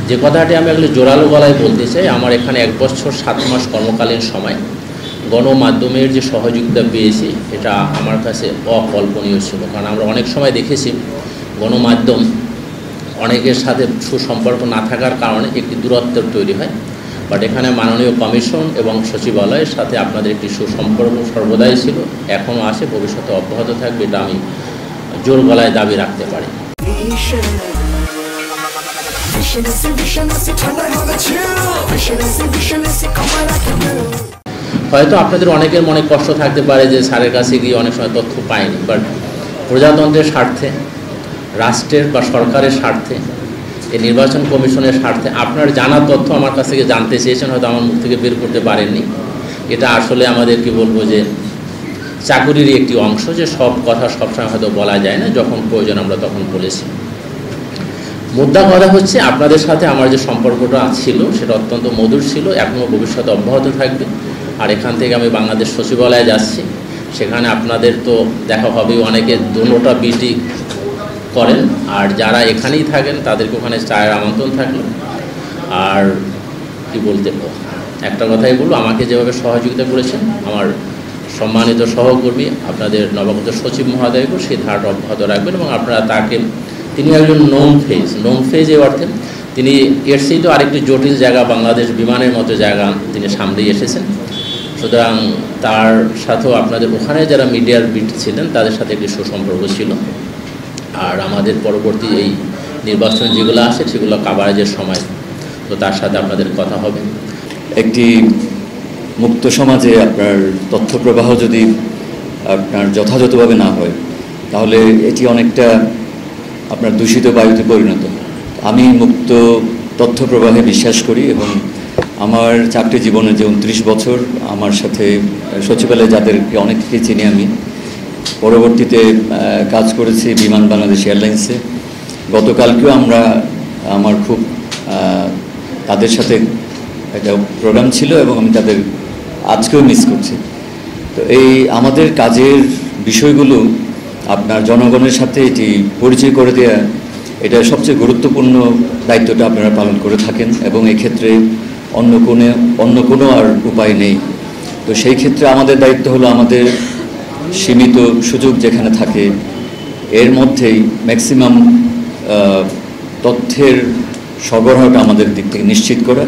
যে কথাটি আমি আসলে জোরালো গলায় বলতে চাই, আমার এখানে 1 বছর 7 মাস কর্মকালীন সময় গণমাধ্যমের যে সহযোগিতা পেয়েছি এটা আমার কাছে অকল্পনীয় ছিল। কারণ আমরা অনেক সময় দেখেছি গণমাধ্যম অনেকের সাথে সুসম্পর্ক না থাকার কারণে একটি দূরত্ব তৈরি হয়, বাট এখানে মাননীয় কমিশন এবং সচিবালয়ের সাথে আপনাদের একটি সুসম্পর্ক সর্বদাই ছিল, এখনও আছে, ভবিষ্যতে অব্যাহত থাকবে, এটা আমি জোর গলায় দাবি রাখতে পারি। হয়তো আপনাদের অনেকের মনে কষ্ট থাকতে পারে যে স্যারের কাছে গিয়ে অনেক সময় তথ্য পায়নি, বাট প্রজাতন্ত্রের স্বার্থে, রাষ্ট্রের বা সরকারের স্বার্থে, এই নির্বাচন কমিশনের স্বার্থে আপনার জানা তথ্য আমার কাছ থেকে জানতে চেয়েছেন, হয়তো আমার মুখ থেকে বের করতে পারেননি। এটা আসলে আমাদের কি বলবো যে চাকুরিরই একটি অংশ, যে সব কথা সবসময় হয়তো বলা যায় না, যখন প্রয়োজন আমরা তখন বলেছি। মুদ্রা কথা হচ্ছে আপনাদের সাথে আমার যে সম্পর্কটা ছিল সেটা অত্যন্ত মধুর ছিল, এখনও ভবিষ্যতে অব্যাহত থাকবে। আর এখান থেকে আমি বাংলাদেশ সচিবালয়ে যাচ্ছি, সেখানে আপনাদের তো দেখা হবে, অনেকে দুটোটা বিটি করেন, আর যারা এখানেই থাকেন তাদেরকে ওখানে চায়ের আমন্ত্রণ থাকলো। আর কি বলতে, একটা কথাই বলবো, আমাকে যেভাবে সহযোগিতা করেছেন আমার সম্মানিত সহকর্মী আপনাদের নবাগত সচিব মহোদয়কে সেই ধারাটা অব্যাহত রাখবেন, এবং আপনারা তাকে, তিনি একজন নোন ফেজ এই অর্থে তিনি এর চেয়েও আরেকটি জটিল জায়গা, বাংলাদেশ বিমানের মতো জায়গা তিনি সামনেই এসেছেন। সুতরাং তার সাথেও আপনাদের ওখানে যারা মিডিয়ার বিট ছিলেন তাদের সাথে একটি সুসম্পর্ক ছিল। আর আমাদের পরবর্তী এই নির্বাচন যেগুলো আসে সেগুলো কাভারেজের সময় তো তার সাথে আপনাদের কথা হবে। একটি মুক্ত সমাজে আপনার তথ্য প্রবাহ যদি আপনার যথাযথভাবে না হয় তাহলে এটি অনেকটা আপনার দূষিত বায়ুতে পরিণত। আমি মুক্ত তথ্য প্রবাহে বিশ্বাস করি, এবং আমার চাকরি জীবনে যে 29 বছর আমার সাথে সচিবালয়ে যাদেরকে অনেককে চিনি, আমি পরবর্তীতে কাজ করেছি বিমান বাংলাদেশ এয়ারলাইন্সে। গতকালকেও আমার খুব তাদের সাথে একটা প্রোগ্রাম ছিল এবং আমি তাদের আজকেও মিস করছি। তো এই আমাদের কাজের বিষয়গুলো আপনার জনগণের সাথে এটি পরিচয় করে দেওয়া, এটা সবচেয়ে গুরুত্বপূর্ণ দায়িত্বটা আপনারা পালন করে থাকেন, এবং এই ক্ষেত্রে অন্য কোনো আর উপায় নেই। তো সেই ক্ষেত্রে আমাদের দায়িত্ব হলো আমাদের সীমিত সুযোগ যেখানে থাকে এর মধ্যেই ম্যাক্সিমাম তথ্যের সরবরাহটা আমাদের দিক থেকে নিশ্চিত করা।